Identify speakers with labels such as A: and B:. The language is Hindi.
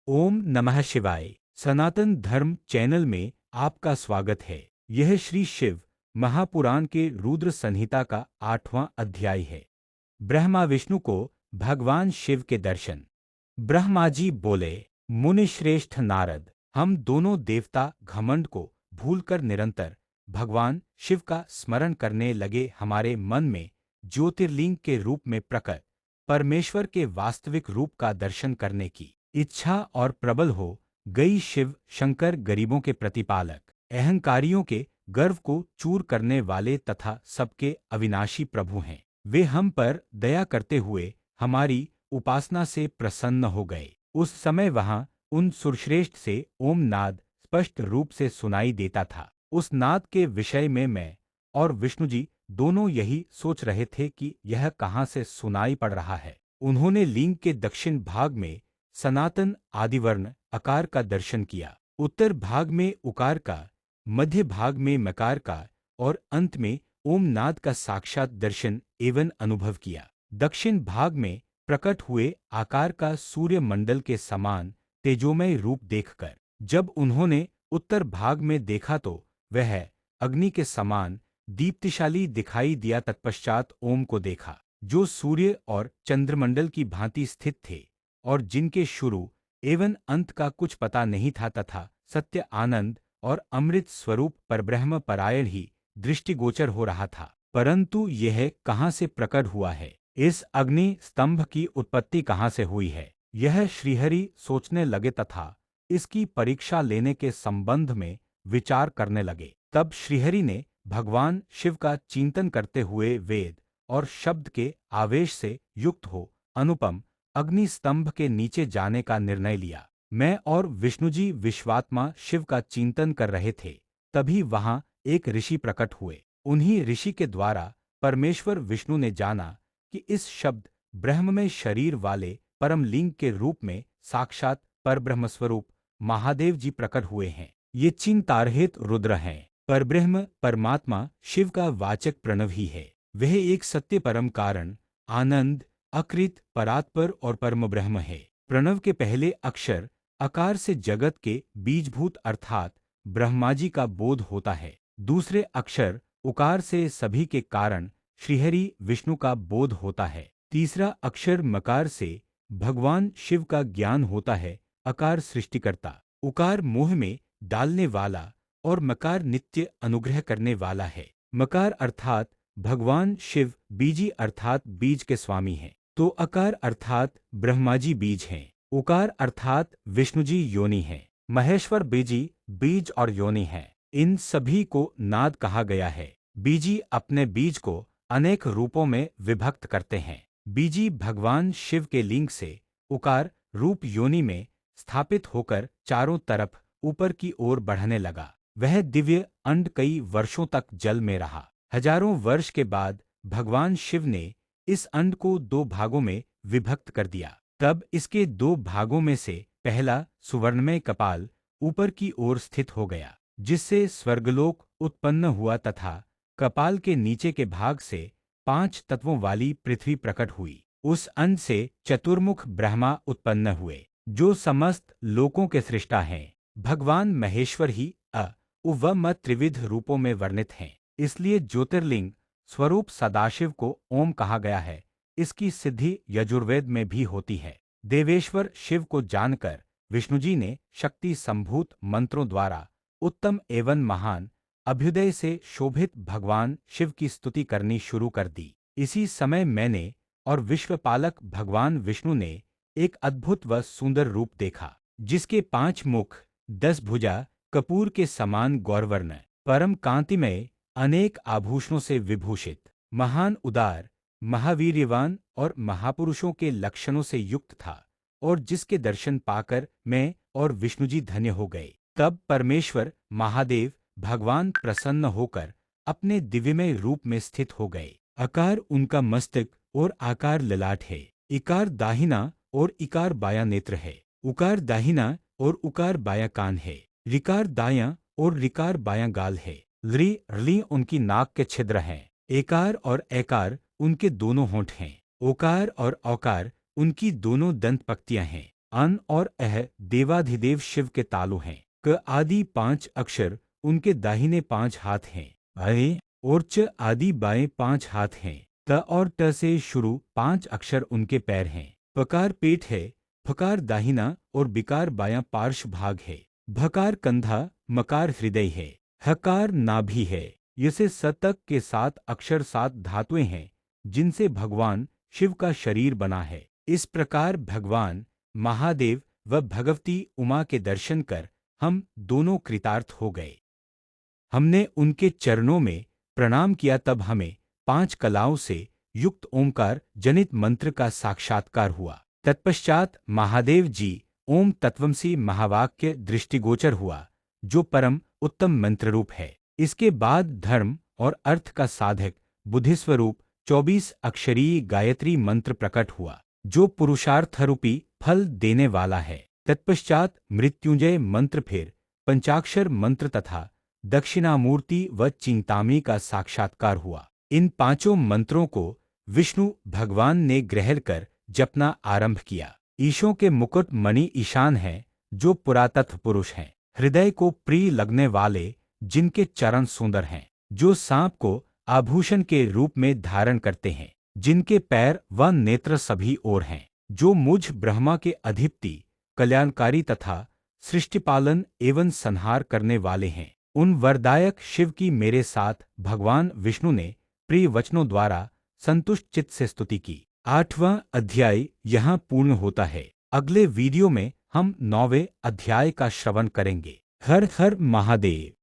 A: ओम नमः शिवाय। सनातन धर्म चैनल में आपका स्वागत है। यह श्री शिव महापुराण के रुद्र संहिता का 8वां अध्याय है। ब्रह्मा विष्णु को भगवान शिव के दर्शन। ब्रह्मा जी बोले, मुनि श्रेष्ठ नारद, हम दोनों देवता घमंड को भूलकर निरंतर भगवान शिव का स्मरण करने लगे। हमारे मन में ज्योतिर्लिंग के रूप में प्रकट परमेश्वर के वास्तविक रूप का दर्शन करने की इच्छा और प्रबल हो गई। शिव शंकर गरीबों के प्रतिपालक, अहंकारियों के गर्व को चूर करने वाले तथा सबके अविनाशी प्रभु हैं। वे हम पर दया करते हुए हमारी उपासना से प्रसन्न हो गए। उस समय वहां उन सुरश्रेष्ठ से ओम नाद स्पष्ट रूप से सुनाई देता था। उस नाद के विषय में मैं और विष्णु जी दोनों यही सोच रहे थे कि यह कहाँ से सुनाई पड़ रहा है। उन्होंने लिंग के दक्षिण भाग में सनातन आदिवर्ण अकार का दर्शन किया, उत्तर भाग में उकार का, मध्य भाग में मकार का और अंत में ओम नाद का साक्षात दर्शन एवं अनुभव किया। दक्षिण भाग में प्रकट हुए आकार का सूर्य मंडल के समान तेजोमय रूप देखकर जब उन्होंने उत्तर भाग में देखा तो वह अग्नि के समान दीप्तिशाली दिखाई दिया। तत्पश्चात ओम को देखा, जो सूर्य और चंद्रमंडल की भांति स्थित थे और जिनके शुरू एवं अंत का कुछ पता नहीं था, तथा सत्य आनंद और अमृत स्वरूप परब्रह्म परायण ही दृष्टिगोचर हो रहा था। परंतु यह कहाँ से प्रकट हुआ है? इस अग्नि स्तंभ की उत्पत्ति कहाँ से हुई है? यह श्रीहरि सोचने लगे तथा इसकी परीक्षा लेने के संबंध में विचार करने लगे। तब श्रीहरि ने भगवान शिव का चिंतन करते हुए वेद और शब्द के आवेश से युक्त हो अनुपम अग्नि स्तंभ के नीचे जाने का निर्णय लिया। मैं और विष्णुजी विश्वात्मा शिव का चिंतन कर रहे थे, तभी वहां एक ऋषि प्रकट हुए। उन्हीं ऋषि के द्वारा परमेश्वर विष्णु ने जाना कि इस शब्द ब्रह्म में शरीर वाले परम लिंग के रूप में साक्षात परब्रह्म स्वरूप महादेव जी प्रकट हुए हैं। ये चिंतारहित रुद्र हैं। परब्रह्म परमात्मा शिव का वाचक प्रणव ही है। वह एक सत्य परम कारण, आनंद, अकृत, परात्पर और परम ब्रह्म है। प्रणव के पहले अक्षर अकार से जगत के बीजभूत अर्थात ब्रह्माजी का बोध होता है। दूसरे अक्षर उकार से सभी के कारण श्रीहरि विष्णु का बोध होता है। तीसरा अक्षर मकार से भगवान शिव का ज्ञान होता है। अकार सृष्टिकर्ता, उकार मोह में डालने वाला और मकार नित्य अनुग्रह करने वाला है। मकार अर्थात भगवान शिव बीजी अर्थात बीज के स्वामी हैं। तो अकार अर्थात ब्रह्माजी बीज हैं। उकार अर्थात विष्णुजी योनि हैं। महेश्वर बीजी बीज और योनि हैं। इन सभी को नाद कहा गया है। बीजी अपने बीज को अनेक रूपों में विभक्त करते हैं। बीजी भगवान शिव के लिंग से उकार रूप योनि में स्थापित होकर चारों तरफ ऊपर की ओर बढ़ने लगा। वह दिव्य अंड कई वर्षों तक जल में रहा। हजारों वर्ष के बाद भगवान शिव ने इस अंड को दो भागों में विभक्त कर दिया। तब इसके दो भागों में से पहला सुवर्णमय कपाल ऊपर की ओर स्थित हो गया, जिससे स्वर्गलोक उत्पन्न हुआ तथा कपाल के नीचे के भाग से 5 तत्वों वाली पृथ्वी प्रकट हुई। उस अंड से चतुर्मुख ब्रह्मा उत्पन्न हुए, जो समस्त लोकों के सृष्टा हैं। भगवान महेश्वर ही उ व म त्रिविध रूपों में वर्णित हैं। इसलिए ज्योतिर्लिंग स्वरूप सदाशिव को ओम कहा गया है। इसकी सिद्धि यजुर्वेद में भी होती है। देवेश्वर शिव को जानकर विष्णुजी ने शक्ति संभूत मंत्रों द्वारा उत्तम एवं महान अभ्युदय से शोभित भगवान शिव की स्तुति करनी शुरू कर दी। इसी समय मैंने और विश्वपालक भगवान विष्णु ने एक अद्भुत व सुंदर रूप देखा, जिसके 5 मुख, 10 भुजा, कपूर के समान गौरवर्ण, परम कांतिमय, अनेक आभूषणों से विभूषित, महान उदार, महावीर्यवान और महापुरुषों के लक्षणों से युक्त था, और जिसके दर्शन पाकर मैं और विष्णुजी धन्य हो गए। तब परमेश्वर महादेव भगवान प्रसन्न होकर अपने दिव्यमय रूप में स्थित हो गए। आकार उनका मस्तक और आकार ललाट है। इकार दाहिना और इकार बायां नेत्र है। उकार दाहिना और उकार बायां कान है। ऋकार दायां और ऋकार बायां गाल है। ऋ उनकी नाक के छिद्र हैं। एकार और एकार उनके दोनों होंठ हैं। ओकार और औकार उनकी दोनों दंत पंक्तियां हैं। अन और अह देवाधिदेव शिव के तालु हैं। क आदि 5 अक्षर उनके दाहिने 5 हाथ हैं। अ और च आदि बाएं 5 हाथ हैं। त और ट से शुरू 5 अक्षर उनके पैर हैं। पकार पेट है, फकार दाहिना और बिकार बायां पार्श्व भाग है। भकार कंधा, मकार हृदय है, हकार नाभि है। ये सतक के 7 अक्षर 7 धातुएं हैं जिनसे भगवान शिव का शरीर बना है। इस प्रकार भगवान महादेव व भगवती उमा के दर्शन कर हम दोनों कृतार्थ हो गए। हमने उनके चरणों में प्रणाम किया, तब हमें 5 कलाओं से युक्त ओंकार जनित मंत्र का साक्षात्कार हुआ। तत्पश्चात महादेव जी ओम तत्वमसि महावाक्य दृष्टिगोचर हुआ, जो परम उत्तम मंत्ररूप है। इसके बाद धर्म और अर्थ का साधक बुद्धिस्वरूप 24 अक्षरीय गायत्री मंत्र प्रकट हुआ, जो पुरुषार्थरूपी फल देने वाला है। तत्पश्चात मृत्युंजय मंत्र, फिर पंचाक्षर मंत्र तथा दक्षिणामूर्ति व चिंतामणि का साक्षात्कार हुआ। इन 5 मंत्रों को विष्णु भगवान ने ग्रहण कर जपना आरंभ किया। ईशों के मुकुट मणि ईशान हैं, जो पुरातत्व पुरुष हैं, हृदय को प्रिय लगने वाले, जिनके चरण सुंदर हैं, जो सांप को आभूषण के रूप में धारण करते हैं, जिनके पैर व नेत्र सभी ओर हैं, जो मुझ ब्रह्मा के अधिपति, कल्याणकारी तथा सृष्टिपालन एवं संहार करने वाले हैं। उन वरदायक शिव की मेरे साथ भगवान विष्णु ने प्रिय वचनों द्वारा संतुष्ट चित्त से स्तुति की। 8वां अध्याय यहाँ पूर्ण होता है। अगले वीडियो में हम 9वें अध्याय का श्रवण करेंगे। हर हर महादेव।